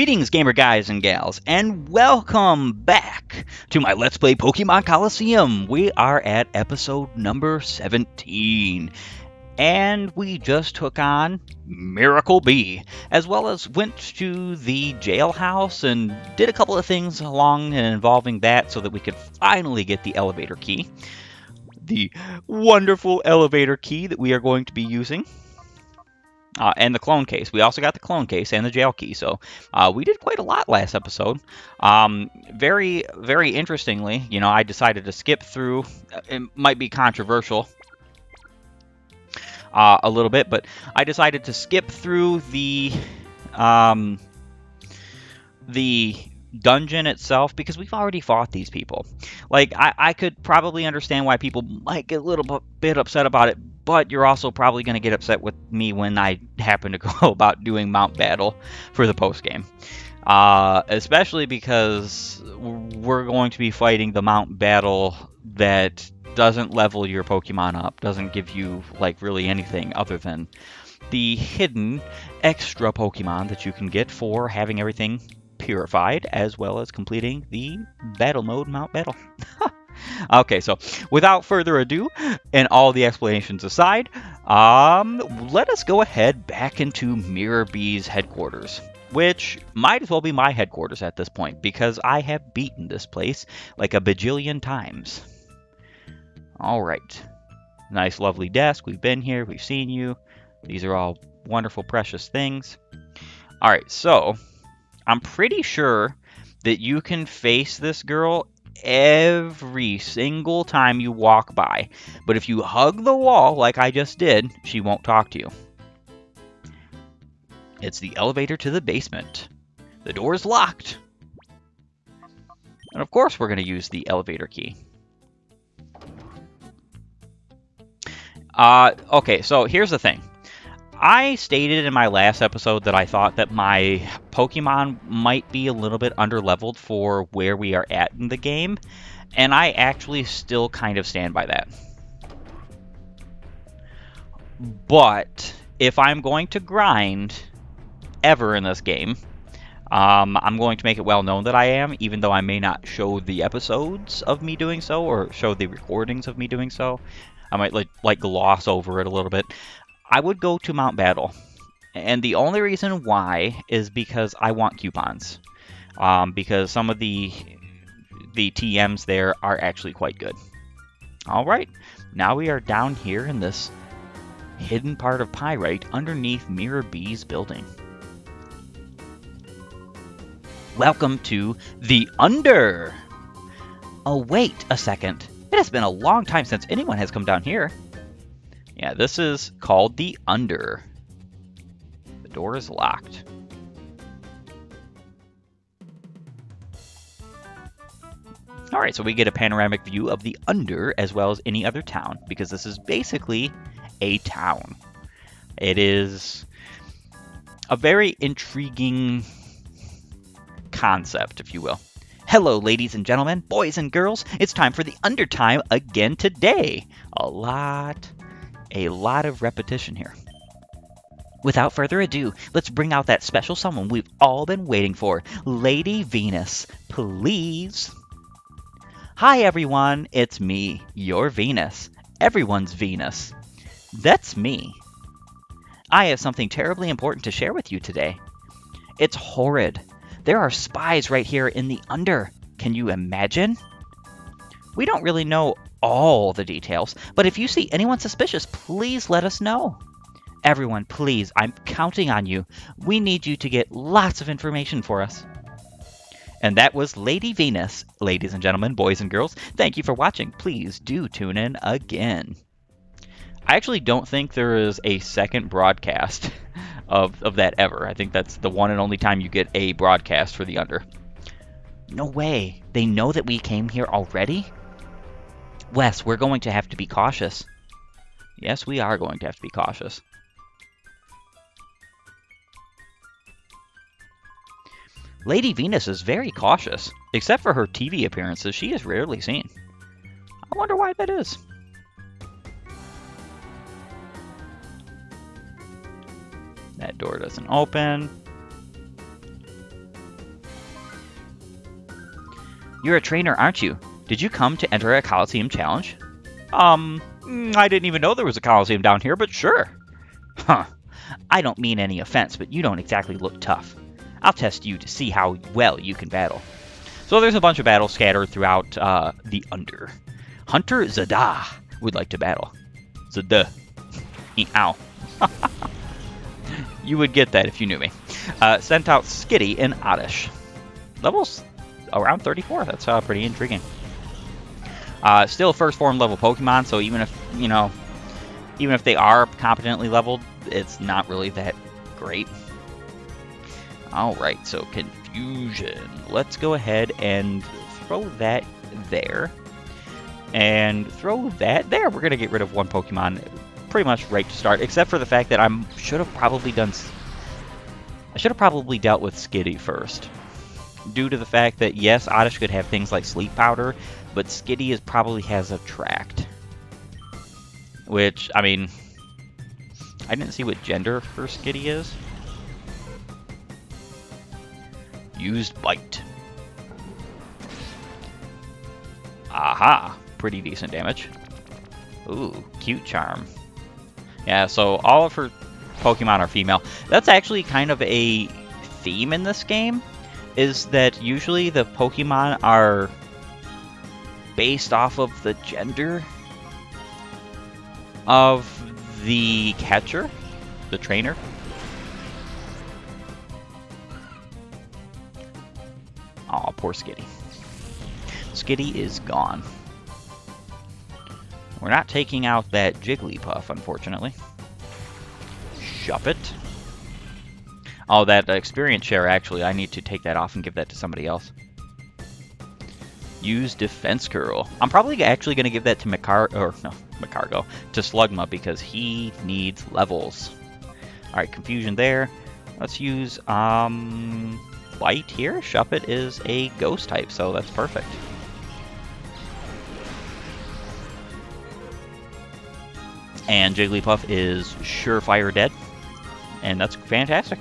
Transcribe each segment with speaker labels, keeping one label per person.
Speaker 1: Greetings, gamer guys and gals, and welcome back to my Let's Play Pokemon Colosseum. We are at episode number 17, and we just took on Miracle Bee, as well as went to the jailhouse and did a couple of things along and involving that so that we could finally get the elevator key. The wonderful elevator key that we are going to be using. And the clone case. We also got the clone case and the jail key. So we did quite a lot last episode. Very, very interestingly, I decided to skip through. It might be controversial a little bit, but I decided to skip through the dungeon itself because we've already fought these people. Like, I could probably understand why people might get a little bit upset about it, but you're also probably going to get upset with me when I happen to go about doing Mount Battle for the post-game. Especially because we're going to be fighting the Mount Battle that doesn't level your Pokemon up, doesn't give you, like, really anything other than the hidden extra Pokemon that you can get for having everything purified, as well as completing the battle mode Mount Battle. Okay, so without further ado, and all the explanations aside, let us go ahead back into Mirror Bee's headquarters, which might as well be my headquarters at this point, because I have beaten this place like a bajillion times. Alright, nice lovely desk, we've been here, we've seen you, these are all wonderful precious things. Alright, so I'm pretty sure that you can face this girl every single time you walk by. But if you hug the wall like I just did, she won't talk to you. It's the elevator to the basement. The door is locked. And of course we're going to use the elevator key. Okay, so here's the thing. I stated in my last episode that I thought that my Pokemon might be a little bit underleveled for where we are at in the game, and I actually still kind of stand by that. But if I'm going to grind ever in this game, I'm going to make it well known that I am, even though I may not show the episodes of me doing so or show the recordings of me doing so. I might like gloss over it a little bit. I would go to Mount Battle, and the only reason why is because I want coupons, because some of the TMs there are actually quite good. Alright, now we are down here in this hidden part of Pyrite underneath Mirror Bee's building. Welcome to the Under! Oh, wait a second. It has been a long time since anyone has come down here. Yeah, this is called the Under. The door is locked. Alright, so we get a panoramic view of the Under as well as any other town, because this is basically a town. It is a very intriguing concept, if you will. Hello, ladies and gentlemen, boys and girls. It's time for the Under time again today. A lot of repetition here. Without further ado, let's bring out that special someone we've all been waiting for. Lady Venus, please. Hi everyone, it's me, your Venus. Everyone's Venus. That's me. I have something terribly important to share with you today. It's horrid. There are spies right here in the Under. Can you imagine? We don't really know all the details, but if you see anyone suspicious, please let us know. Everyone, please, I'm counting on you. We need you to get lots of information for us. And that was Lady Venus. Ladies and gentlemen, boys and girls, thank you for watching. Please do tune in again. I actually don't think there is a second broadcast of that ever. I think that's the one and only time you get a broadcast for the Under. No way. They know that we came here already? Wes, we're going to have to be cautious. Yes, we are going to have to be cautious. Lady Venus is very cautious. Except for her TV appearances, she is rarely seen. I wonder why that is. That door doesn't open. You're a trainer, aren't you? Did you come to enter a Colosseum challenge? I didn't even know there was a Colosseum down here, but sure. Huh. I don't mean any offense, but you don't exactly look tough. I'll test you to see how well you can battle. So there's a bunch of battles scattered throughout the Under. Hunter Zada would like to battle. Zada. Ow. You would get that if you knew me. Sent out Skitty and Oddish. Levels around 34. That's pretty intriguing. Still first form level Pokemon, so even if they are competently leveled, it's not really that great. Alright, so Confusion. Let's go ahead and throw that there. And throw that there. We're going to get rid of one Pokemon pretty much right to start, except for the fact that I should have probably dealt with Skitty first. Due to the fact that, yes, Oddish could have things like Sleep Powder, but Skitty probably has Attract. Which, I mean, I didn't see what gender for Skitty is. Used Bite. Aha! Pretty decent damage. Ooh, Cute Charm. Yeah, so all of her Pokemon are female. That's actually kind of a theme in this game, is that usually the Pokemon are based off of the gender of the catcher, the trainer. Aw, poor Skitty. Skitty is gone. We're not taking out that Jigglypuff, unfortunately. Shuppet. Oh, that experience share, actually, I need to take that off and give that to somebody else. Use Defense Curl. I'm probably actually going to give that to Macargo, to Slugma, because he needs levels. Alright, Confusion there. Let's use Light here. Shuppet is a Ghost type, so that's perfect. And Jigglypuff is surefire dead. And that's fantastic.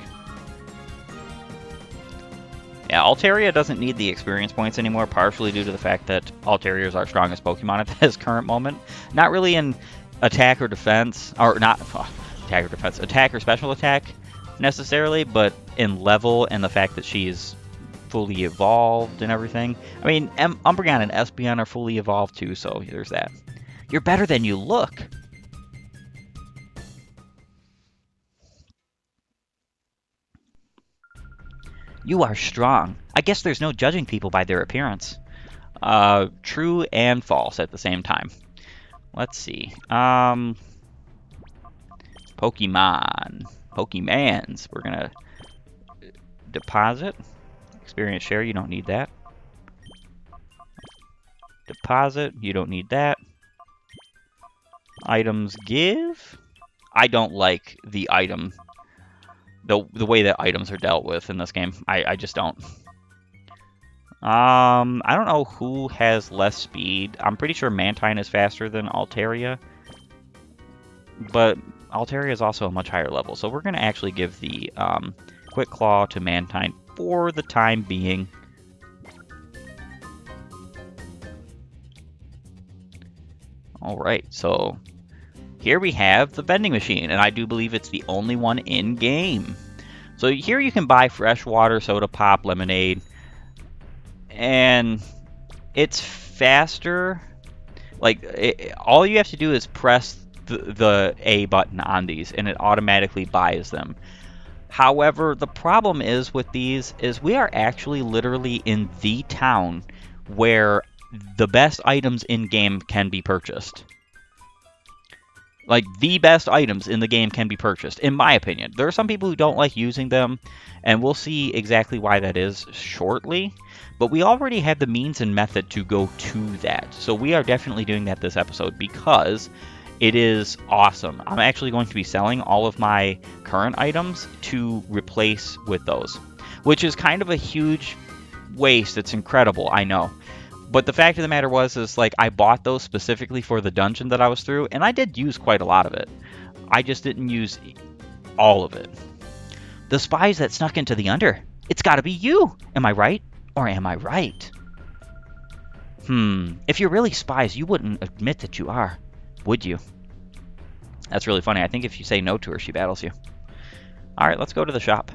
Speaker 1: Yeah, Altaria doesn't need the experience points anymore, partially due to the fact that Altaria is our strongest Pokemon at this current moment. Not really in attack or defense, or not attack or defense, attack or special attack necessarily, but in level and the fact that she's fully evolved and everything. I mean, Umbreon and Espeon are fully evolved too, so there's that. You're better than you look. You are strong. I guess there's no judging people by their appearance. True and false at the same time. Let's see. Pokemans. We're gonna deposit. Experience share, you don't need that. Deposit, you don't need that. Items give. I don't like the item. The way that items are dealt with in this game. I just don't. I don't know who has less speed. I'm pretty sure Mantine is faster than Altaria. But Altaria is also a much higher level. So we're going to actually give the Quick Claw to Mantine for the time being. Alright, so here we have the vending machine, and I do believe it's the only one in game. So here you can buy fresh water, soda pop, lemonade, and it's faster. Like, all you have to do is press the A button on these, and it automatically buys them. However, the problem is with these is we are actually literally in the town where the best items in game can be purchased. Like, the best items in the game can be purchased, in my opinion. There are some people who don't like using them, and we'll see exactly why that is shortly. But we already have the means and method to go to that. So we are definitely doing that this episode because it is awesome. I'm actually going to be selling all of my current items to replace with those, which is kind of a huge waste. It's incredible, I know. But the fact of the matter is like, I bought those specifically for the dungeon that I was through, and I did use quite a lot of it. I just didn't use all of it. The spies that snuck into the Under. It's gotta be you! Am I right? Or am I right? If you're really spies, you wouldn't admit that you are, would you? That's really funny. I think if you say no to her, she battles you. Alright, let's go to the shop.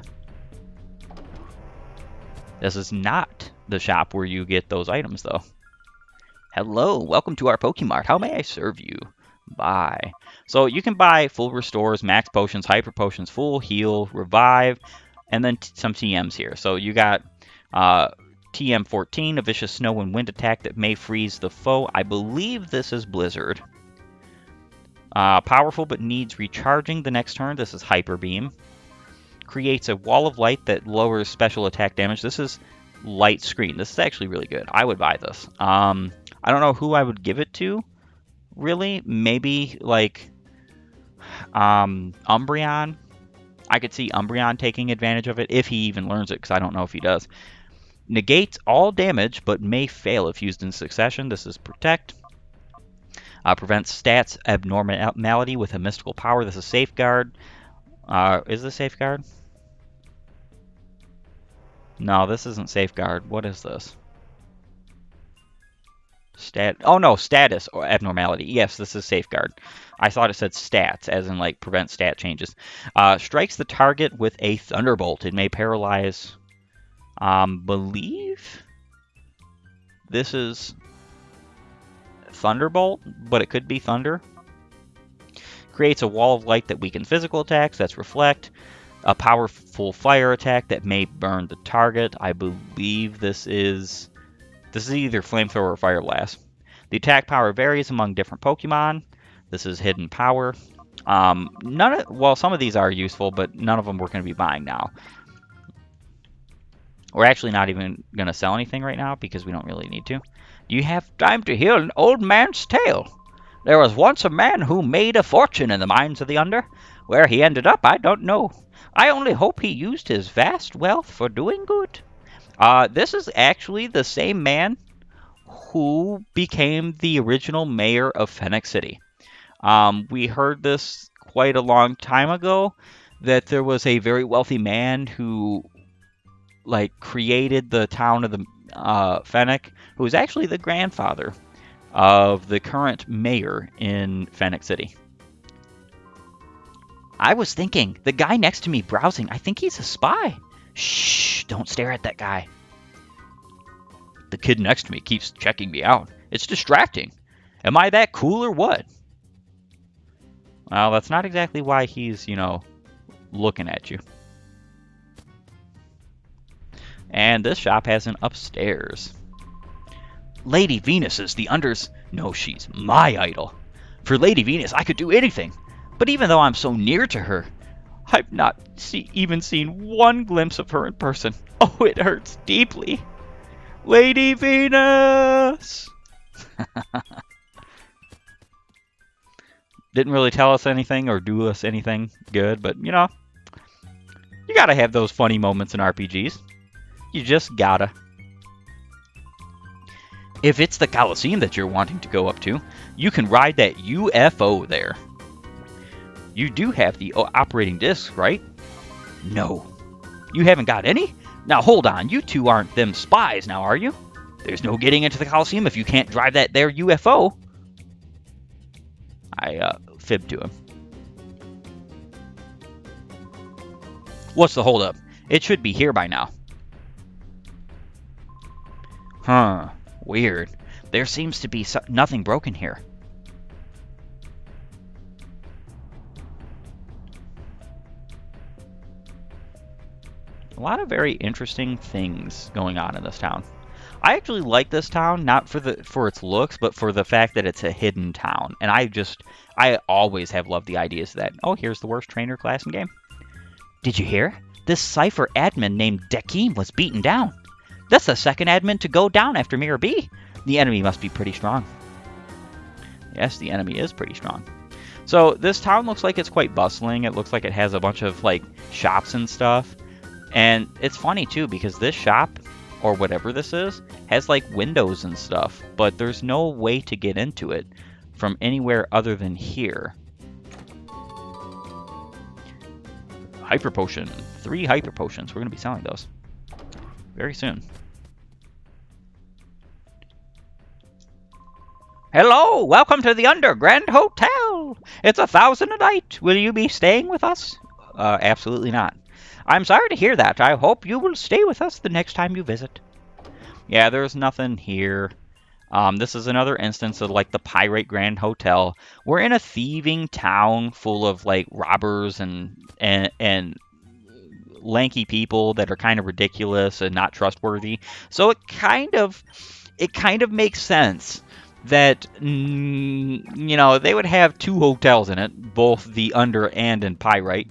Speaker 1: This is not the shop where you get those items, though. Hello, welcome to our Pokemart. How may I serve you? Buy. So you can buy full restores, max potions, hyper potions, full heal, revive, and then some TMs here. So you got TM14, a vicious snow and wind attack that may freeze the foe. I believe this is Blizzard. Powerful but needs recharging the next turn. This is Hyper Beam. Creates a wall of light that lowers special attack damage. This is Light Screen. This is actually really good. I would buy this. I don't know who I would give it to, really. Maybe like Umbreon. I could see Umbreon taking advantage of it if he even learns it, because I don't know if he does. Negates all damage, but may fail if used in succession. This is Protect. Prevents stats abnormality with a mystical power. This is Safeguard. Is this Safeguard? No, this isn't Safeguard. What is this? Oh no, status or abnormality. Yes, this is Safeguard. I thought it said stats, as in like prevent stat changes. Strikes the target with a Thunderbolt. It may paralyze. Believe this is Thunderbolt, but it could be Thunder. Creates a wall of light that weakens physical attacks. That's Reflect. A powerful fire attack that may burn the target. I believe this is either Flamethrower or Fire Blast. The attack power varies among different Pokemon. This is Hidden Power. Some of these are useful, but none of them we're going to be buying now. We're actually not even going to sell anything right now because we don't really need to. You have time to hear an old man's tale. There was once a man who made a fortune in the mines of the Under. Where he ended up, I don't know. I only hope he used his vast wealth for doing good. This is actually the same man who became the original mayor of Phoenix City. We heard this quite a long time ago, that there was a very wealthy man who created the town of the Fennec, who was actually the grandfather of the current mayor in Phoenix City. I was thinking, the guy next to me browsing, I think he's a spy. Shh, don't stare at that guy. The kid next to me keeps checking me out. It's distracting. Am I that cool or what? Well, that's not exactly why he's, looking at you. And this shop has an upstairs. Lady Venus is the Under's... No, she's my idol. For Lady Venus, I could do anything. But even though I'm so near to her, I've not even seen one glimpse of her in person. Oh, it hurts deeply. Lady Venus! Didn't really tell us anything or do us anything good, but, you gotta have those funny moments in RPGs. You just gotta. If it's the Colosseum that you're wanting to go up to, you can ride that UFO there. You do have the operating discs, right? No. You haven't got any? Now hold on, you two aren't them spies now, are you? There's no getting into the Colosseum if you can't drive that there UFO. I fibbed to him. What's the holdup? It should be here by now. Huh. Weird. There seems to be nothing broken here. A lot of very interesting things going on in this town. I actually like this town, not for its looks, but for the fact that it's a hidden town. And I always have loved the ideas that, oh, here's the worst trainer class in game. Did you hear? This Cypher admin named Dekim was beaten down. That's the second admin to go down after Mirror B. The enemy must be pretty strong. Yes, the enemy is pretty strong. So this town looks like it's quite bustling. It looks like it has a bunch of shops and stuff. And it's funny too, because this shop, or whatever this is, has windows and stuff, but there's no way to get into it from anywhere other than here. Hyper Potion. 3 Hyper Potions. We're going to be selling those very soon. Hello, welcome to the Underground Hotel. It's 1,000 a night. Will you be staying with us? Absolutely not. I'm sorry to hear that. I hope you will stay with us the next time you visit. Yeah, there's nothing here. This is another instance of like the Pirate Grand Hotel. We're in a thieving town full of like robbers and lanky people that are kind of ridiculous and not trustworthy. So it kind of makes sense that they would have two hotels in it, both the Under and in Pyrite,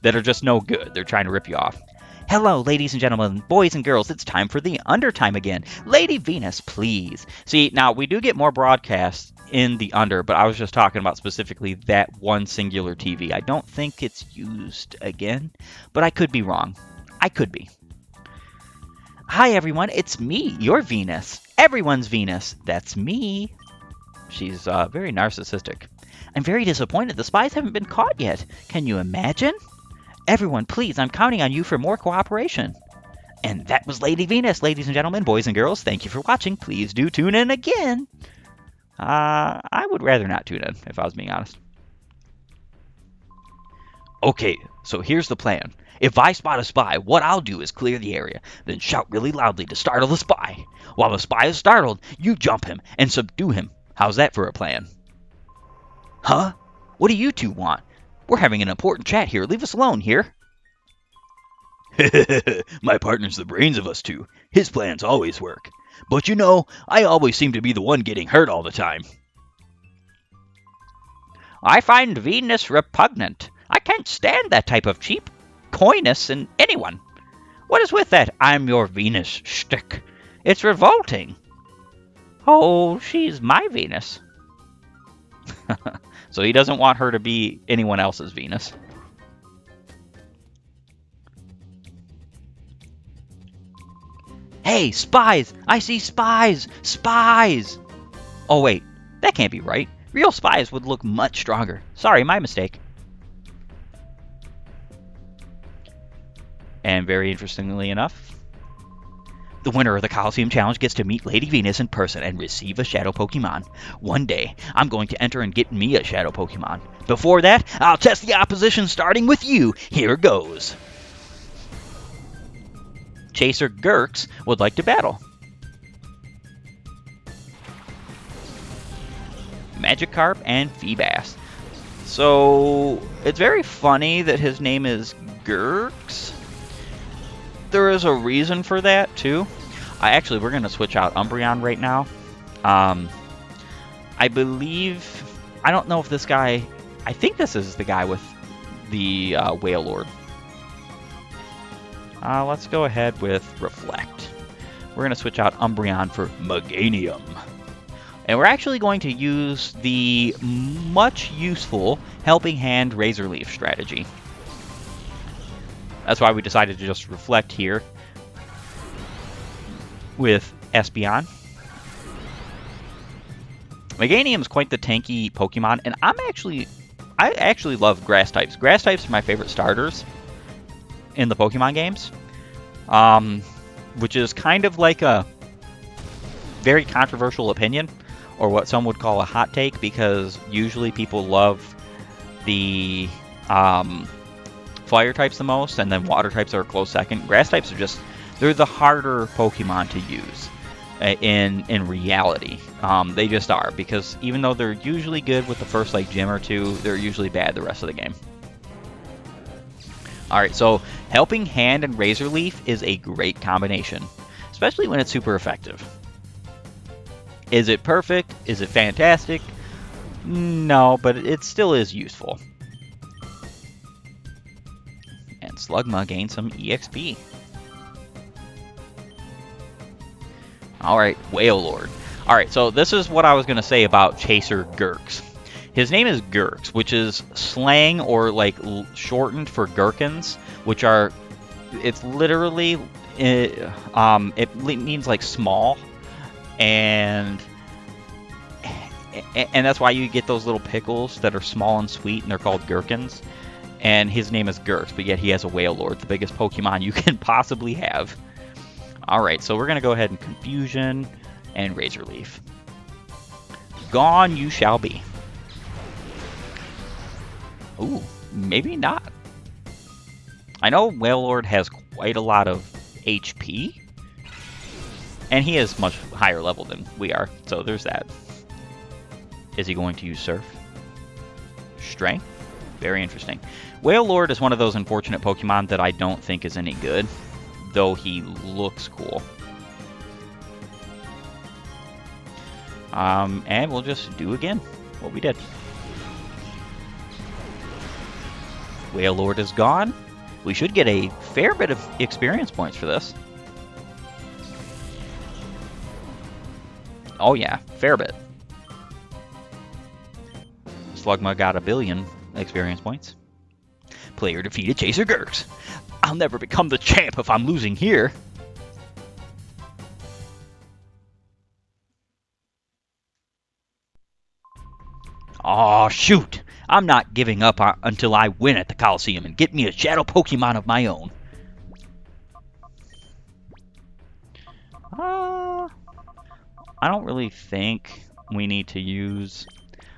Speaker 1: that are just no good. They're trying to rip you off. Hello, ladies and gentlemen, boys and girls. It's time for the Under time again. Lady Venus, please. See, now we do get more broadcasts in the Under, but I was just talking about specifically that one singular TV. I don't think it's used again, but I could be wrong. I could be. Hi, everyone. It's me, your Venus. Everyone's Venus. That's me. She's very narcissistic. I'm very disappointed the spies haven't been caught yet. Can you imagine? Everyone, please, I'm counting on you for more cooperation. And that was Lady Venus, ladies and gentlemen, boys and girls. Thank you for watching. Please do tune in again. I would rather not tune in, if I was being honest. Okay, so here's the plan. If I spot a spy, what I'll do is clear the area, then shout really loudly to startle the spy. While the spy is startled, you jump him and subdue him. How's that for a plan? Huh? What do you two want? We're having an important chat here. Leave us alone here. My partner's the brains of us two. His plans always work. But you know, I always seem to be the one getting hurt all the time. I find Venus repugnant. I can't stand that type of cheap coyness in anyone. What is with that I'm your Venus shtick? It's revolting. Oh, she's my Venus. So he doesn't want her to be anyone else's Venus. Hey, spies! I see spies! Spies! Oh, wait. That can't be right. Real spies would look much stronger. Sorry, my mistake. And very interestingly enough, the winner of the Colosseum Challenge gets to meet Lady Venus in person and receive a Shadow Pokemon. One day, I'm going to enter and get me a Shadow Pokemon. Before that, I'll test the opposition starting with you. Here goes. Chaser Gurks would like to battle. Magikarp and Feebas. So, it's very funny that his name is Gurks. There is a reason for that, too. We're going to switch out Umbreon right now. I believe... I don't know if this guy... I think this is the guy with the Whale Lord. Let's go ahead with Reflect. We're going to switch out Umbreon for Meganium. And we're actually going to use the much useful Helping Hand Razor Leaf strategy. That's why we decided to just Reflect here with Espeon. Meganium is quite the tanky Pokemon, and I actually love Grass types. Grass types are my favorite starters in the Pokemon games, which is kind of like a very controversial opinion, or what some would call a hot take, because usually people love the fire types the most, and then water types are a close second. Grass types are they're the harder Pokemon to use in reality. They just are, because even though they're usually good with the first like gym or two, they're usually bad the rest of the game. Alright, so Helping Hand and Razor Leaf is a great combination, especially when it's super effective. Is it perfect? Is it fantastic? No, but it still is useful. And Slugma gained some EXP. Alright, Whale Lord. Alright, so this is what I was going to say about Chaser Gurks. His name is Gurks, which is slang or like shortened for gherkins, which are, it's literally, it means like small, and that's why you get those little pickles that are small and sweet, and they're called gherkins. And his name is Gurks, but yet he has a Whale Lord, the biggest Pokemon you can possibly have. Alright, so we're going to go ahead and Confusion and Razor Leaf. gone you shall be. Ooh, maybe not. I know Wailord has quite a lot of HP, and he is much higher level than we are, so there's that. Is he going to use Surf? Strength? Very interesting. Wailord is one of those unfortunate Pokemon that I don't think is any good, though he looks cool. And we'll just do again what we did. Wailord is gone. We should get a fair bit of experience points for this. Oh yeah, fair bit. Slugma got 1 billion experience points. Player defeated Chaser Gurks. I'll never become the champ if I'm losing here. Aw, shoot! I'm not giving up until I win at the Colosseum and get me a shadow Pokemon of my own. I don't really think we need to use...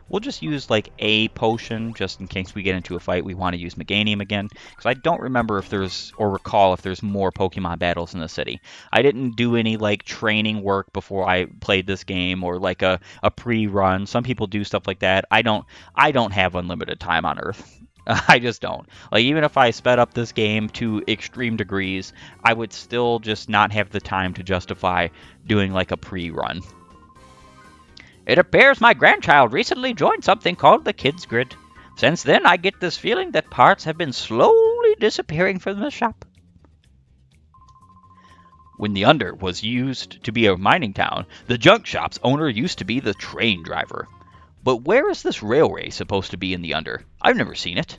Speaker 1: We'll just use like a potion just in case we get into a fight we want to use Meganium again. Because I don't remember if there's, or recall if there's more Pokemon battles in the city. I didn't do any like training work before I played this game or like a pre-run. Some people do stuff like that. I don't have unlimited time on Earth. I just don't. Like, even if I sped up this game to extreme degrees, I would still just not have the time to justify doing like a pre-run. It appears my grandchild recently joined something called the Kids Grid. Since then, I get this feeling that parts have been slowly disappearing from the shop. When the Under was used to be a mining town, the junk shop's owner used to be the train driver. But where is this railway supposed to be in the Under? I've never seen it.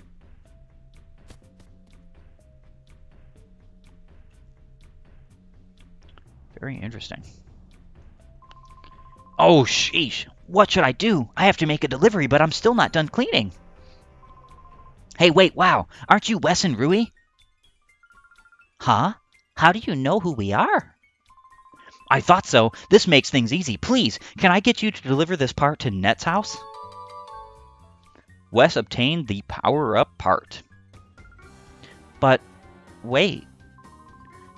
Speaker 1: Very interesting. Oh, sheesh. What should I do? I have to make a delivery, but I'm still not done cleaning. Hey, wait, wow. Aren't you Wes and Rui? Huh? How do you know who we are? I thought so. This makes things easy. Please, can I get you to deliver this part to Net's house? Wes obtained the power-up part. But, wait.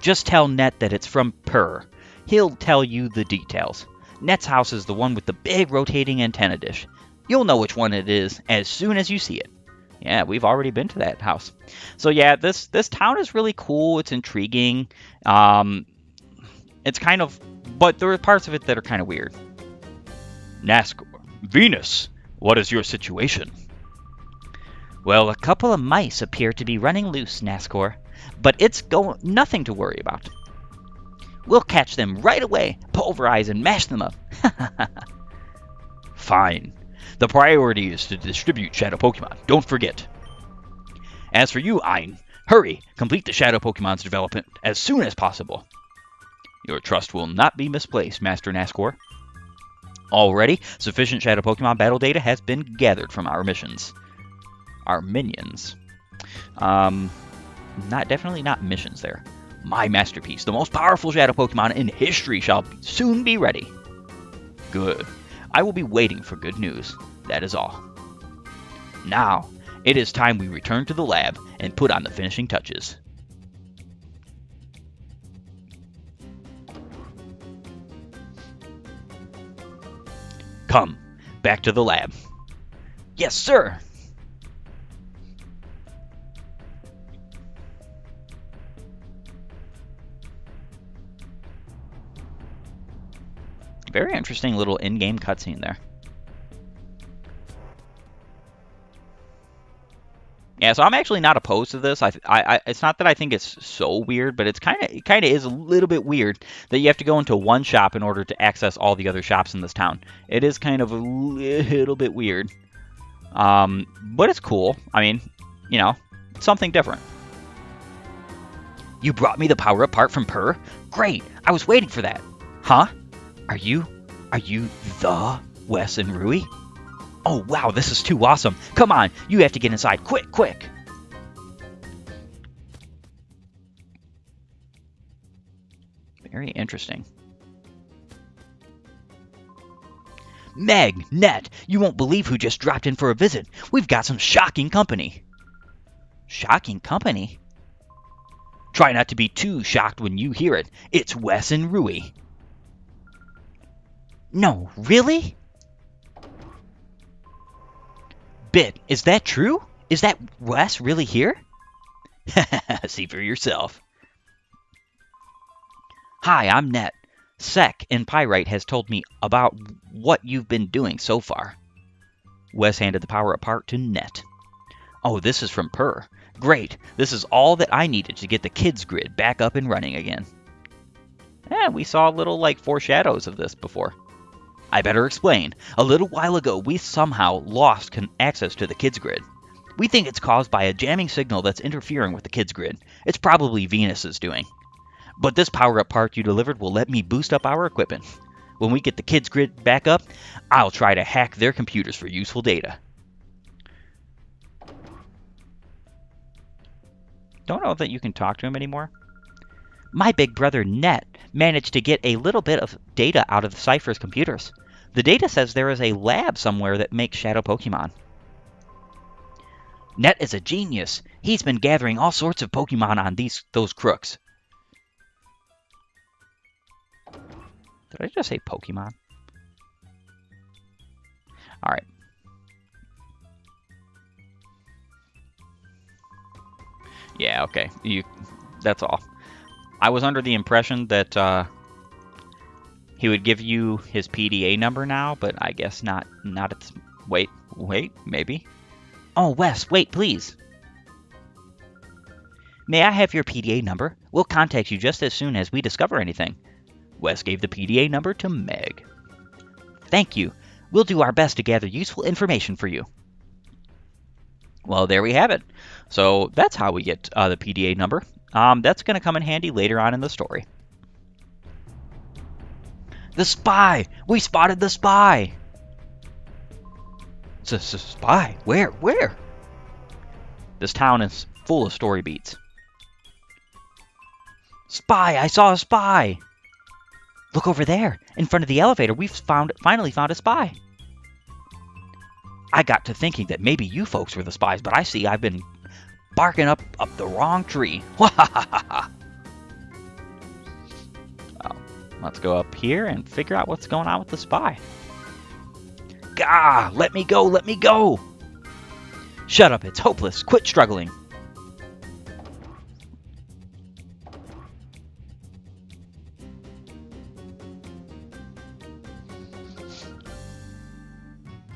Speaker 1: Just tell Net that it's from Purr. He'll tell you the details. Net's house is the one with the big rotating antenna dish. You'll know which one it is as soon as you see it. Yeah, we've already been to that house. So yeah, this town is really cool. It's intriguing. It's kind of... But there are parts of it that are kind of weird. Nascor. Venus, what is your situation? Well, a couple of mice appear to be running loose, Nascor. But it's nothing to worry about. We'll catch them right away, pulverize and mash them up. Fine. The priority is to distribute Shadow Pokemon. Don't forget. As for you, Ein, hurry, complete the Shadow Pokemon's development as soon as possible. Your trust will not be misplaced, Master Nascor. Already, sufficient Shadow Pokemon battle data has been gathered from our missions. Our minions. Definitely not missions there. My masterpiece, the most powerful Shadow Pokemon in history, shall soon be ready. Good. I will be waiting for good news. That is all. Now, it is time we return to the lab and put on the finishing touches. Come, back to the lab. Yes, sir! Very interesting little in-game cutscene there. Yeah, so I'm actually not opposed to this. It's not that I think it's so weird, but it kind of is a little bit weird that you have to go into one shop in order to access all the other shops in this town. It is kind of a little bit weird, but it's cool. I mean, you know, something different. You brought me the power-up part from Purr? Great! I was waiting for that. Huh? Are you the Wes and Rui? Oh, wow, this is too awesome. Come on, you have to get inside. Quick, quick. Very interesting. Meg, Net, you won't believe who just dropped in for a visit. We've got some shocking company. Shocking company? Try not to be too shocked when you hear it. It's Wes and Rui. No, really? Bit, is that true? Is that Wes really here? See for yourself. Hi, I'm Net. Sec and Pyrite has told me about what you've been doing so far. Wes handed the power-up part to Net. Oh, this is from Purr. Great. This is all that I needed to get the kids' grid back up and running again. Yeah, we saw little, foreshadows of this before. I better explain. A little while ago, we somehow lost access to the kids' grid. We think it's caused by a jamming signal that's interfering with the kids' grid. It's probably Venus's doing. But this power-up part you delivered will let me boost up our equipment. When we get the kids' grid back up, I'll try to hack their computers for useful data. Don't know that you can talk to him anymore. My big brother Net managed to get a little bit of data out of the Cypher's computers. The data says there is a lab somewhere that makes shadow Pokemon. Net is a genius. He's been gathering all sorts of Pokemon on those crooks. Did I just say Pokemon? Alright. Yeah, okay. That's all. I was under the impression that he would give you his PDA number now, but I guess not at this... Wait, maybe? Oh, Wes, wait, please. May I have your PDA number? We'll contact you just as soon as we discover anything. Wes gave the PDA number to Meg. Thank you. We'll do our best to gather useful information for you. Well, there we have it. So that's how we get the PDA number. That's going to come in handy later on in the story. The spy! We spotted the spy! It's a spy? Where? This town is full of story beats. Spy! I saw a spy! Look over there, in front of the elevator. We've finally found a spy. I got to thinking that maybe you folks were the spies, but I see I've been barking up the wrong tree. Let's go up here and figure out what's going on with the spy. Gah! Let me go! Let me go! Shut up! It's hopeless. Quit struggling.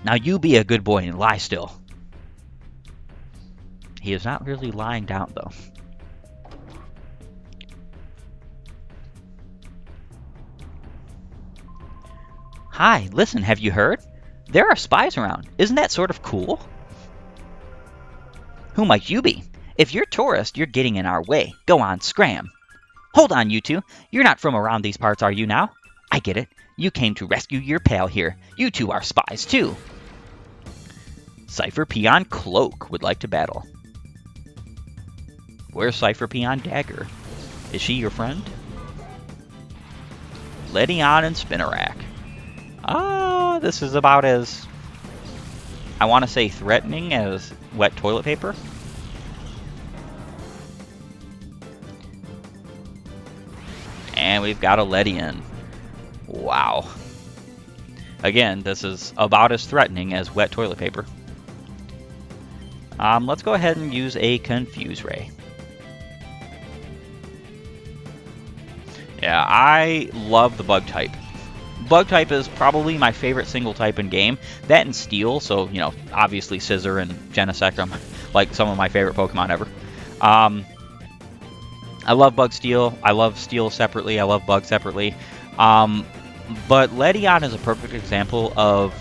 Speaker 1: Now you be a good boy and lie still. He is not really lying down, though. Hi, listen, have you heard? There are spies around. Isn't that sort of cool? Who might you be? If you're tourist, you're getting in our way. Go on, scram. Hold on, you two. You're not from around these parts, are you now? I get it. You came to rescue your pal here. You two are spies, too. Cypher Peon Cloak would like to battle. Where's Cypher Peon Dagger? Is she your friend? Ledyon and Spinnerack. This is about as, I want to say, threatening as wet toilet paper. And we've got a Ledyon. Wow. Again, this is about as threatening as wet toilet paper. Let's go ahead and use a Confuse Ray. Yeah, I love the bug type. Bug type is probably my favorite single type in game. That and Steel, so, you know, obviously Scissor and Genesect are like some of my favorite Pokemon ever. I love Bug Steel. I love Steel separately. I love Bug separately. But Ledyon is a perfect example of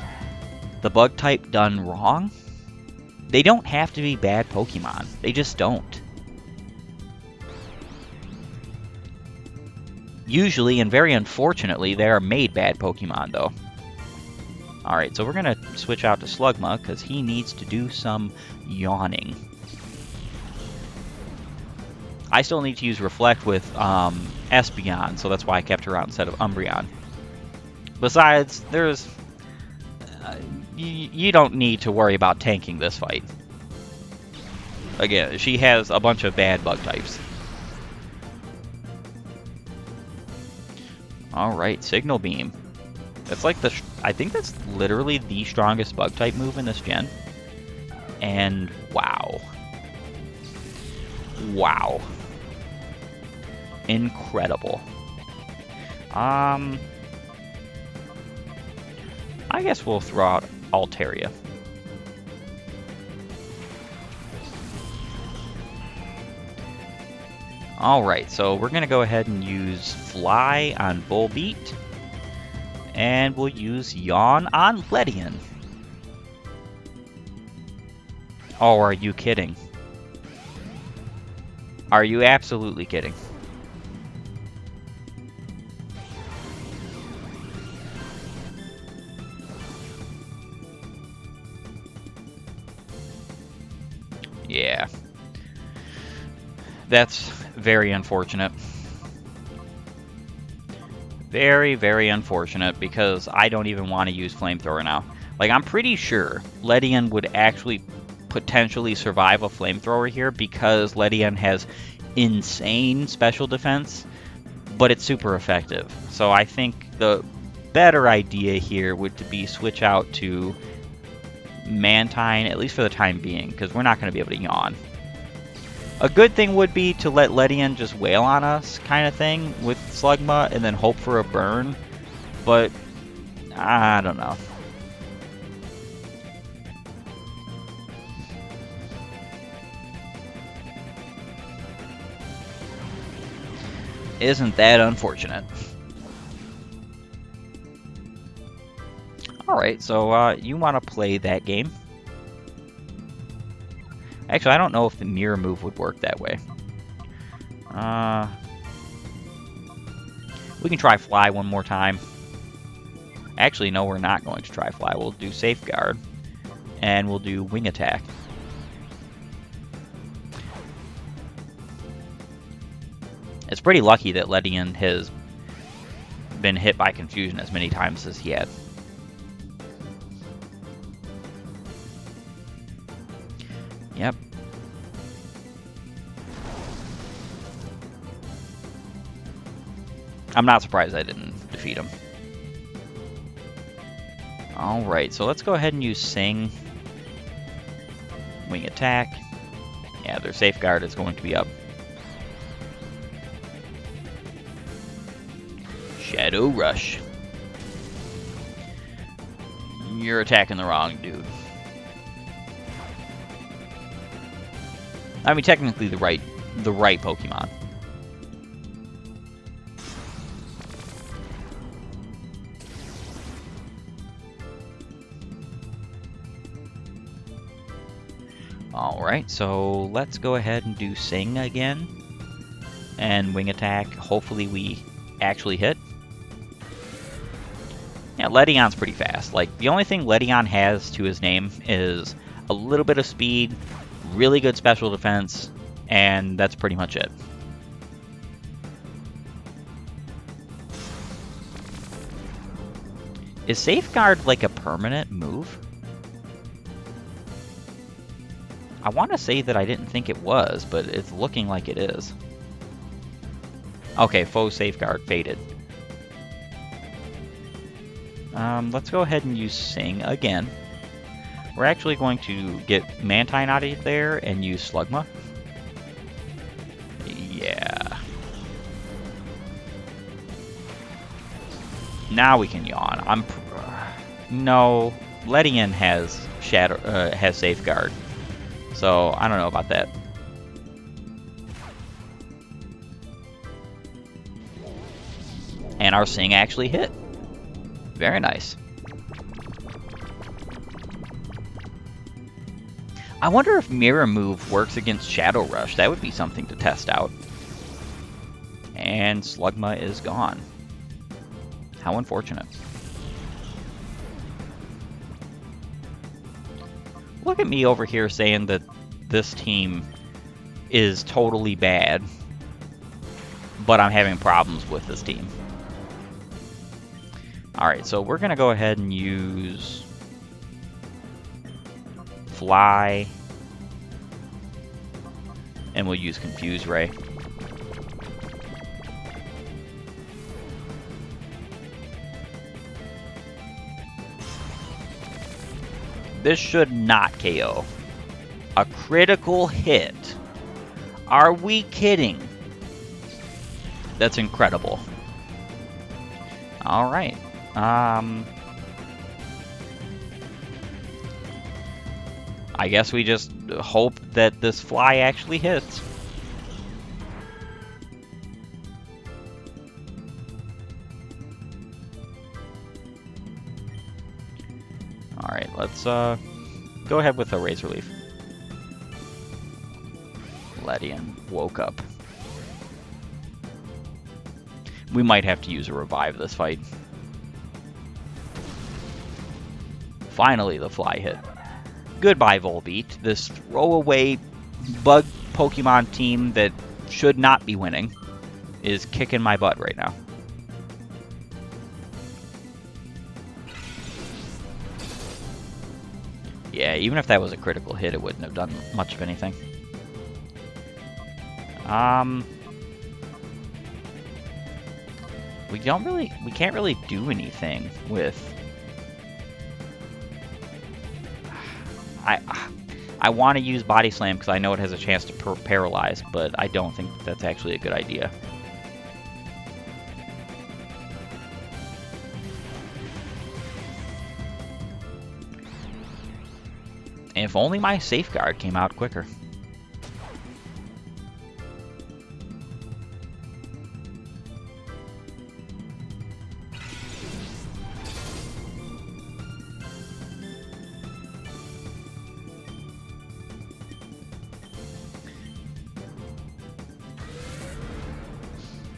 Speaker 1: the bug type done wrong. They don't have to be bad Pokemon. They just don't. Usually, and very unfortunately, they are made bad Pokemon, though. Alright, so we're going to switch out to Slugma, because he needs to do some yawning. I still need to use Reflect with Espeon, so that's why I kept her out instead of Umbreon. Besides, there's you don't need to worry about tanking this fight. Again, she has a bunch of bad bug types. Alright, Signal Beam. That's like I think that's literally the strongest bug type move in this gen. And wow. Wow. Incredible. I guess we'll throw out Altaria. Alright, so we're going to go ahead and use Fly on Volbeat. And we'll use Yawn on Ledian. Oh, are you kidding? Are you absolutely kidding? Yeah. That's very unfortunate. Very, very unfortunate, because I don't even want to use Flamethrower now. Like, I'm pretty sure Ledian would actually potentially survive a Flamethrower here, because Ledian has insane special defense, but it's super effective. So I think the better idea here would be switch out to Mantine, at least for the time being, because we're not going to be able to Yawn. A good thing would be to let Ledian just wail on us, kind of thing, with Slugma, and then hope for a burn. But, I don't know. Isn't that unfortunate? Alright, so you want to play that game. Actually, I don't know if the mirror move would work that way. We can try Fly one more time. Actually, no, we're not going to try Fly. We'll do Safeguard, and we'll do Wing Attack. It's pretty lucky that Ledian has been hit by Confusion as many times as he had. Yep. I'm not surprised I didn't defeat him. Alright, so let's go ahead and use Sing. Wing Attack. Yeah, their Safeguard is going to be up. Shadow Rush. You're attacking the wrong dude. I mean, technically the right Pokemon. Alright, so let's go ahead and do Sing again. And Wing Attack. Hopefully we actually hit. Yeah, Ledion's pretty fast. Like, the only thing Ledion has to his name is a little bit of speed, really good special defense, and that's pretty much it. Is Safeguard like a permanent move? I want to say that I didn't think it was, but it's looking like it is. Okay, Foe Safeguard faded. Let's go ahead and use Sing again. We're actually going to get Mantine out of there and use Slugma. Yeah. Now we can Yawn. No, Ledian has has Safeguard, so I don't know about that. And our Sing actually hit. Very nice. I wonder if Mirror Move works against Shadow Rush. That would be something to test out. And Slugma is gone. How unfortunate. Look at me over here saying that this team is totally bad, but I'm having problems with this team. Alright, so we're going to go ahead and use fly. And we'll use Confuse Ray. This should not KO. A critical hit. Are we kidding? That's incredible. All right. I guess we just hope that this fly actually hits. All right, let's go ahead with a Razor Leaf. Ledian woke up. We might have to use a revive this fight. Finally, the fly hit. Goodbye, Volbeat. This throwaway bug Pokemon team that should not be winning is kicking my butt right now. Yeah, even if that was a critical hit, it wouldn't have done much of anything. We can't really do anything with. I want to use Body Slam because I know it has a chance to paralyze, but I don't think that's actually a good idea. And if only my Safeguard came out quicker.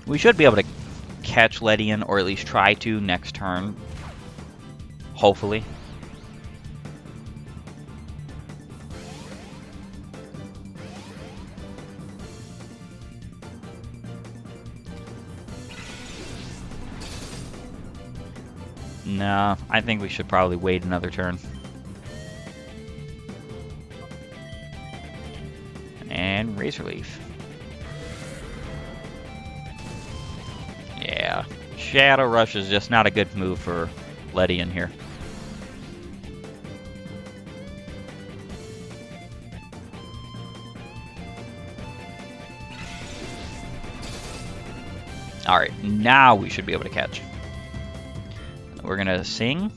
Speaker 1: We should be able to catch Ledian, or at least try to next turn. Hopefully. No, I think we should probably wait another turn. And Razor Leaf. Yeah, Shadow Rush is just not a good move for Ledian here. Alright, now we should be able to catch. We're gonna sing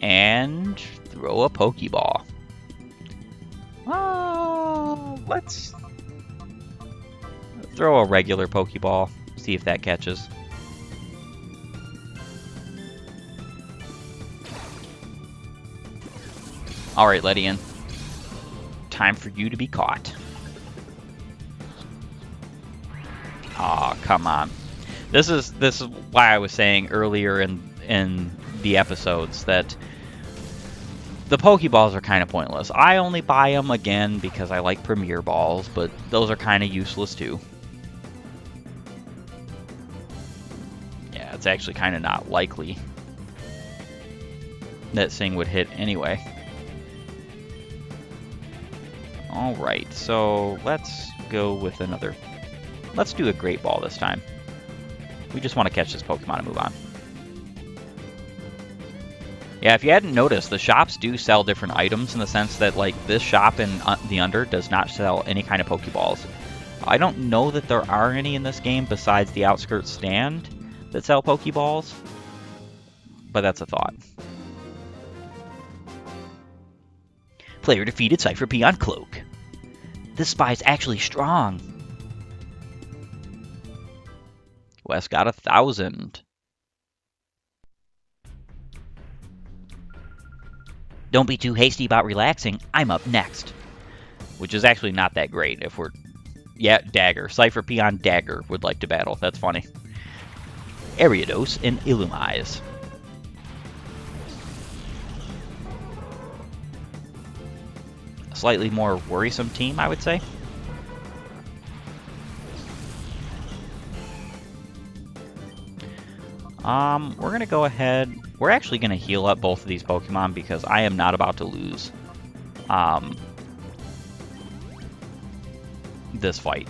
Speaker 1: and throw a Pokeball. Let's throw a regular Pokeball, see if that catches. Alright, Ledian. Time for you to be caught. Aw, come on. This is why I was saying earlier in the episodes that the Pokeballs are kind of pointless. I only buy them, again, because I like Premier Balls, but those are kind of useless too. Yeah, it's actually kind of not likely that Sing would hit anyway. Alright, so let's go with another. Let's do a Great Ball this time. We just want to catch this Pokemon and move on. Yeah, if you hadn't noticed, the shops do sell different items in the sense that, like, this shop in the Under does not sell any kind of Pokeballs. I don't know that there are any in this game besides the Outskirts stand that sell Pokeballs, but that's a thought. Player defeated Cypher P on Cloak. This spy's actually strong. Wes got 1,000. Don't be too hasty about relaxing. I'm up next. Which is actually not that great if we're... Yeah, Dagger. Cypher P on Dagger would like to battle. That's funny. Ariados and Illumise. A slightly more worrisome team, I would say. We're going to go ahead. We're actually going to heal up both of these Pokemon because I am not about to lose this fight.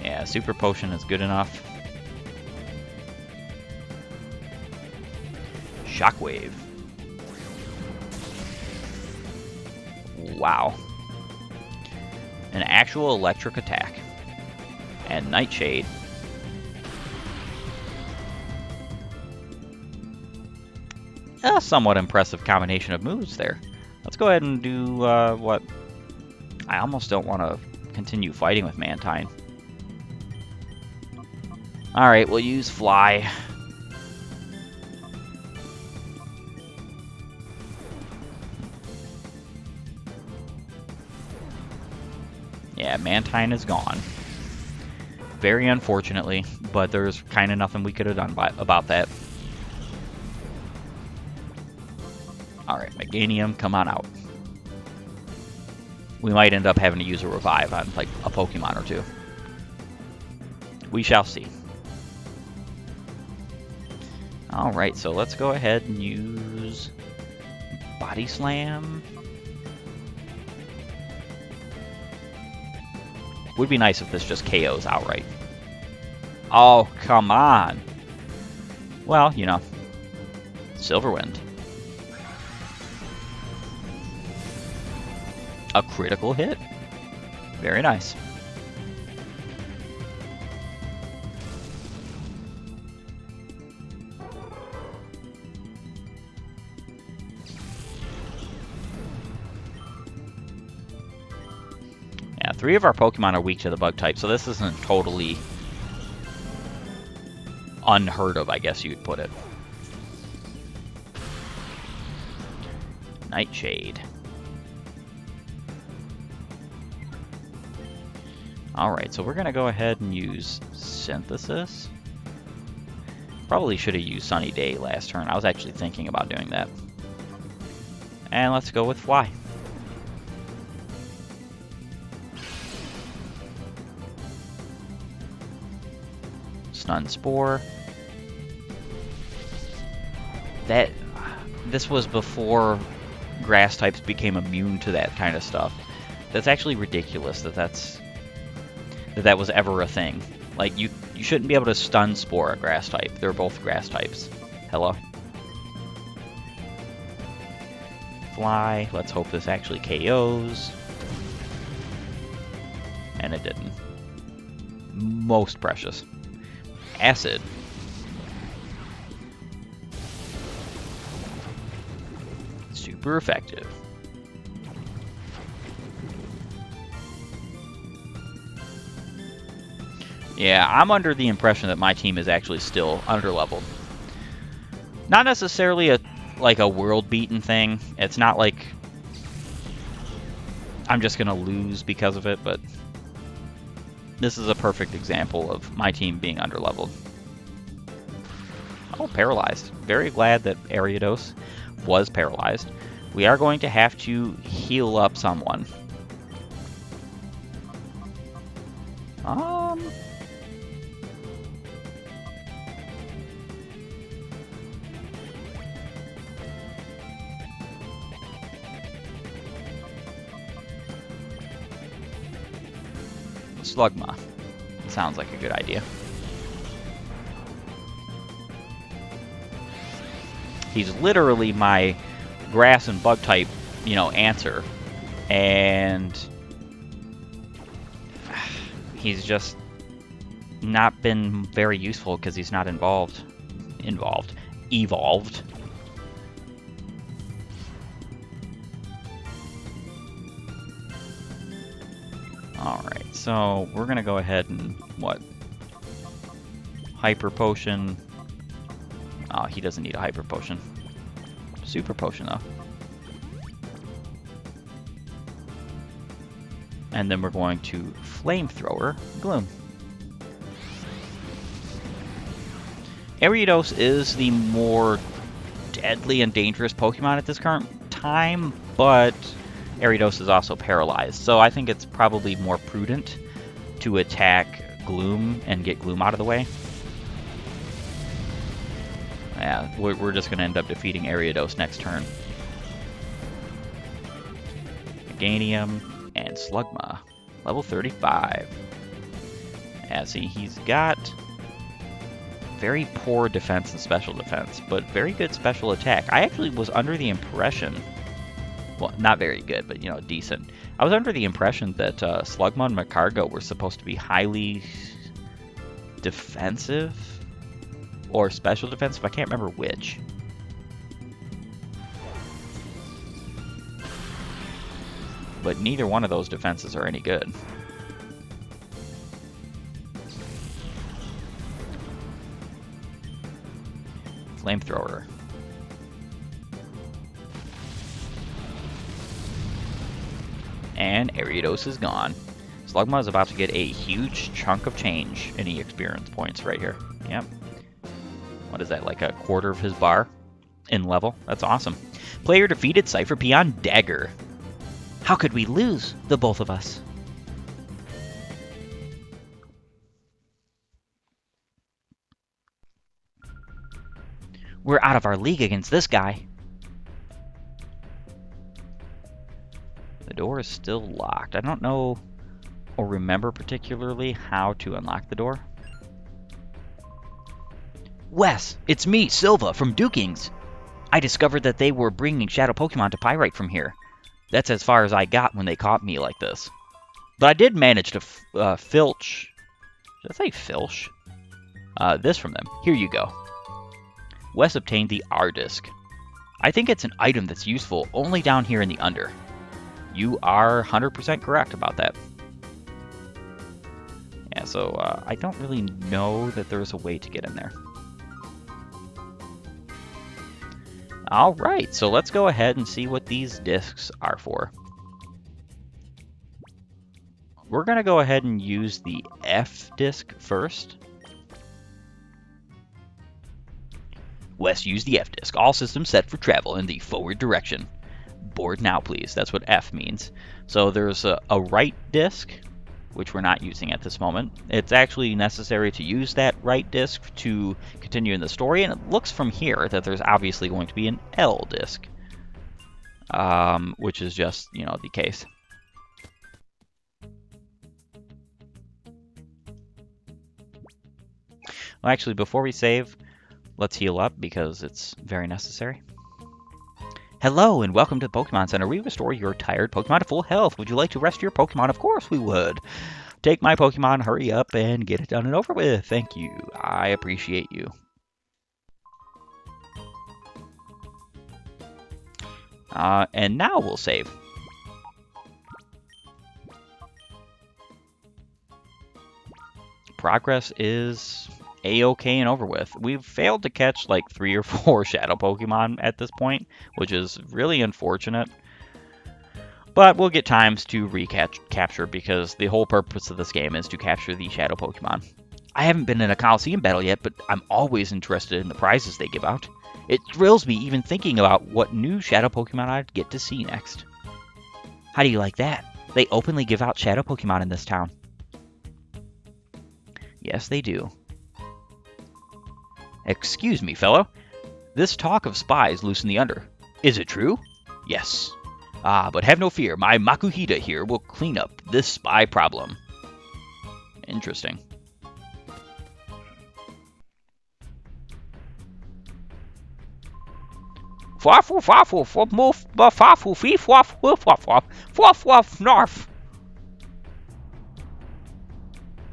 Speaker 1: Yeah, Super Potion is good enough. Shockwave. Wow. An actual electric attack. And Nightshade. A somewhat impressive combination of moves there. Let's go ahead and do what... I almost don't want to continue fighting with Mantine. Alright, we'll use Fly. Yeah, Mantine is gone. Very unfortunately, but there's kind of nothing we could have done about that. Alright, Meganium, come on out. We might end up having to use a revive on, like, a Pokemon or two. We shall see. Alright, so let's go ahead and use Body Slam. Would be nice if this just KOs outright. Oh, come on. Well, you know, Silverwind. A critical hit. Very nice. Yeah, 3 of our Pokemon are weak to the bug type, so this isn't totally unheard of, I guess you'd put it. Nightshade. Alright, so we're going to go ahead and use Synthesis. Probably should have used Sunny Day last turn. I was actually thinking about doing that. And let's go with Fly. Stun Spore. This was before grass types became immune to that kind of stuff. That's actually ridiculous that was ever a thing. Like, you shouldn't be able to stun Spore a grass type. They're both grass types. Hello? Fly. Let's hope this actually KOs. And it didn't. Most precious. Acid. Super effective. Yeah, I'm under the impression that my team is actually still underleveled. Not necessarily a world-beaten thing. It's not like I'm just going to lose because of it, but this is a perfect example of my team being underleveled. Oh, paralyzed. Very glad that Ariados was paralyzed. We are going to have to heal up someone. Slugma. Sounds like a good idea. He's literally my grass and bug type, answer. And he's just not been very useful because he's not evolved. Alright, so we're going to go ahead and, Hyper Potion. Oh, he doesn't need a Hyper Potion. Super Potion, though. And then we're going to Flamethrower Gloom. Ariados is the more deadly and dangerous Pokemon at this current time, but Ariados is also paralyzed, so I think it's probably more prudent to attack Gloom and get Gloom out of the way. Yeah, we're just going to end up defeating Ariados next turn. Meganium and Slugma. Level 35. Yeah, see, he's got very poor defense and special defense, but very good special attack. I actually was under the impression, well, not very good, but, you know, decent. I was under the impression that Slugma and Macargo were supposed to be highly defensive or special defensive. I can't remember which. But neither one of those defenses are any good. Flamethrower. And Ariados is gone. Slugma is about to get a huge chunk of change in experience points right here. Yep. What is that, like a quarter of his bar in level? That's awesome. Player defeated Cypher Peon Dagger. How could we lose, the both of us? We're out of our league against this guy. The door is still locked. I don't know or remember particularly how to unlock the door. Wes, it's me, Silva, from Dukings. I discovered that they were bringing Shadow Pokemon to Pyrite from here. That's as far as I got when they caught me like this. But I did manage to filch... Did I say filch? This from them. Here you go. Wes obtained the R-Disc. I think it's an item that's useful only down here in the Under. You are 100% correct about that. Yeah, so I don't really know that there's a way to get in there. Alright, so let's go ahead and see what these discs are for. We're going to go ahead and use the F disc first. Wes, use the F disc. All systems set for travel in the forward direction. Board now, please. That's what F means. So there's a right disc, which we're not using at this moment. It's actually necessary to use that right disc to continue in the story, and it looks from here that there's obviously going to be an L disc, which is just, you know, the case. Well, actually, before we save, let's heal up because it's very necessary. Hello and welcome to the Pokemon Center. We restore your tired Pokemon to full health. Would you like to rest your Pokemon? Of course we would. Take my Pokemon, hurry up, and get it done and over with. Thank you. I appreciate you. And now we'll save. Progress is A-OK and over with. We've failed to catch like 3 or 4 Shadow Pokemon at this point, which is really unfortunate. But we'll get times to recapture because the whole purpose of this game is to capture the Shadow Pokemon. I haven't been in a Colosseum battle yet, but I'm always interested in the prizes they give out. It thrills me even thinking about what new Shadow Pokemon I'd get to see next. How do you like that? They openly give out Shadow Pokemon in this town. Yes, they do. Excuse me, fellow. This talk of spies loose in the Under. Is it true? Yes. Ah, but have no fear. My Makuhita here will clean up this spy problem. Interesting.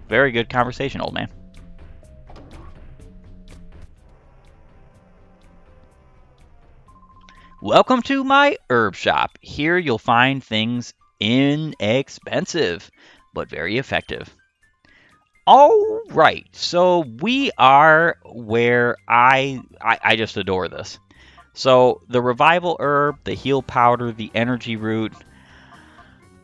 Speaker 1: Very good conversation, old man. Welcome to my herb shop. Here you'll find things inexpensive, but very effective. All right, so we are where I just adore this. So the revival herb, the heal powder, the energy root,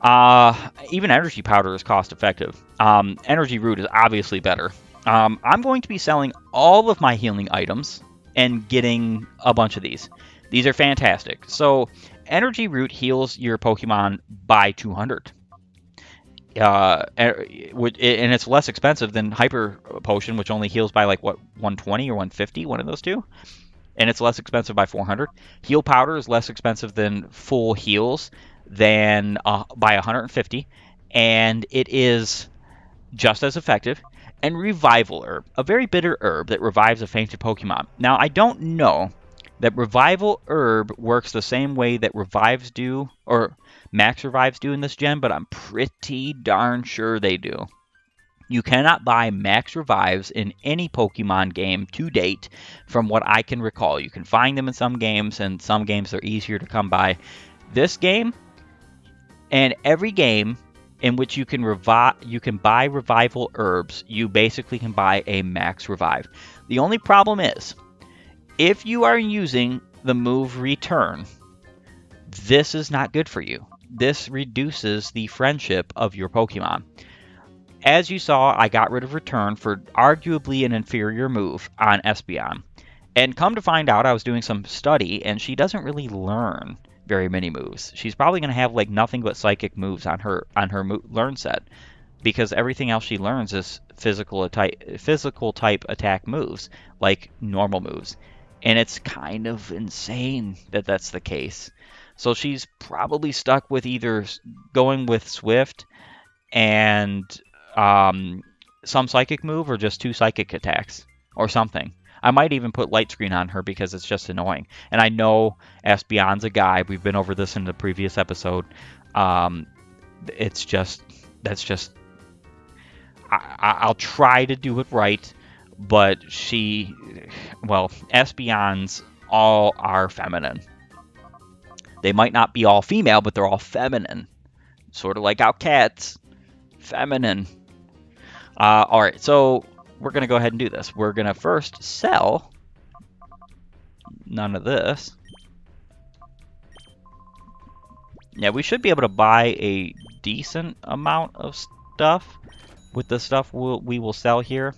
Speaker 1: even energy powder is cost effective. Energy root is obviously better. I'm going to be selling all of my healing items and getting a bunch of these. These are fantastic. So energy root heals your Pokemon by 200. And it's less expensive than Hyper Potion, which only heals by like, what, 120 or 150, one of those two. and it's less expensive by 400. Heal powder is less expensive than full heals by 150, and it is just as effective. And Revival Herb, a very bitter herb that revives a fainted Pokemon. Now, I don't know that Revival Herb works the same way that Revives do, or Max Revives do in this gen, but I'm pretty darn sure they do. You cannot buy Max Revives in any Pokemon game to date, from what I can recall. You can find them in some games, and some games they're easier to come by. This game, and every game in which you can buy revival herbs, you basically can buy a max revive. The only problem is, if you are using the move Return, this is not good for you. This reduces the friendship of your Pokemon. As you saw, I got rid of Return for arguably an inferior move on Espeon. And come to find out, I was doing some study, and she doesn't really learn very many moves. She's probably going to have like nothing but psychic moves on her learn set, because everything else she learns is physical type attack moves, like normal moves. And it's kind of insane that that's the case. So she's probably stuck with either going with Swift and some psychic move, or just 2 psychic attacks or something. I might even put Light Screen on her because it's just annoying. And I know Espeon's a guy. We've been over this in the previous episode. I'll try to do it right, but Espeons all are feminine. They might not be all female, but they're all feminine. Sort of like our cats. Feminine. Alright, so we're going to go ahead and do this. We're going to first sell none of this. Yeah, we should be able to buy a decent amount of stuff with the stuff we will sell here.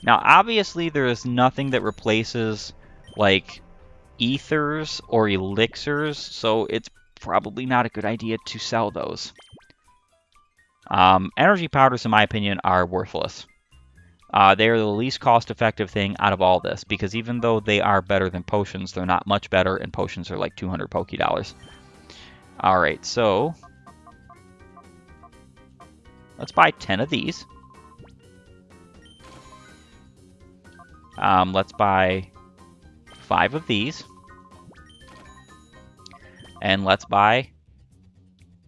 Speaker 1: Now, obviously, there is nothing that replaces, like, ethers or elixirs, so it's probably not a good idea to sell those. Energy powders, in my opinion, are worthless. They are the least cost-effective thing out of all this, because even though they are better than potions, they're not much better, and potions are like 200 Pokédollars. Alright, so let's buy 10 of these. Let's buy 5 of these. And let's buy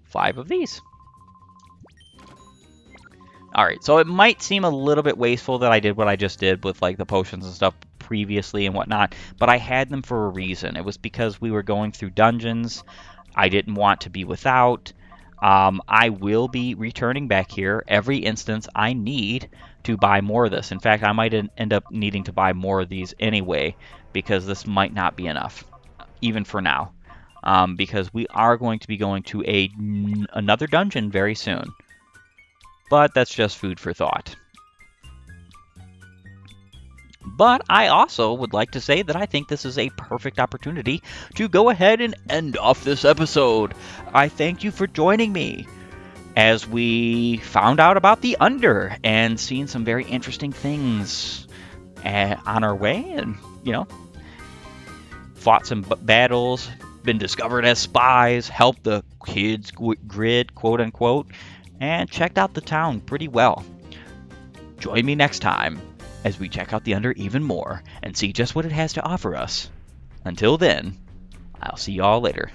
Speaker 1: 5 of these. Alright, so it might seem a little bit wasteful that I did what I just did with like the potions and stuff previously and whatnot, but I had them for a reason. It was because we were going through dungeons. I didn't want to be without. I will be returning back here every instance I need to buy more of this. In fact, I might end up needing to buy more of these anyway, because this might not be enough, even for now. Because we are going to be going to another dungeon very soon. But that's just food for thought. But I also would like to say that I think this is a perfect opportunity to go ahead and end off this episode. I thank you for joining me as we found out about the Under and seen some very interesting things on our way, and, you know, fought some battles, been discovered as spies, helped the kids grid, quote unquote, and checked out the town pretty well. Join me next time as we check out the Under even more and see just what it has to offer us. Until then, I'll see y'all later.